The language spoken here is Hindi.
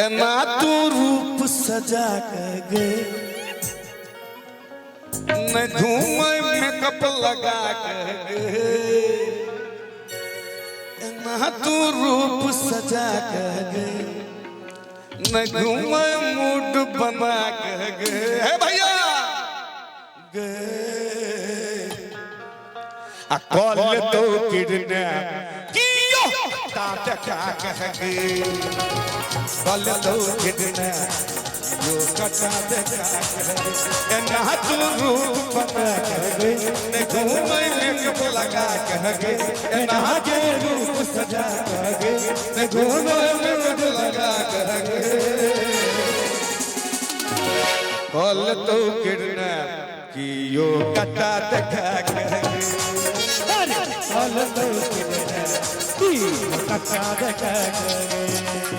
एना तू रूप सजा के न घूमे मेकअप लगा के एना तू रूप सजा के न घूमे मूड बना के है भैया गे आ कॉल तो किडनैप कियो तात क्या कहे कॉल तो किडनैप यो कटा दे एना तू रूप बना के न घूमे मेकअप लगा के एना के रूप सजा के न घूमे मेकअप लगा के कॉल तो किडनैप कियो कटा दे कॉल तो किडनैप कियो कटा दे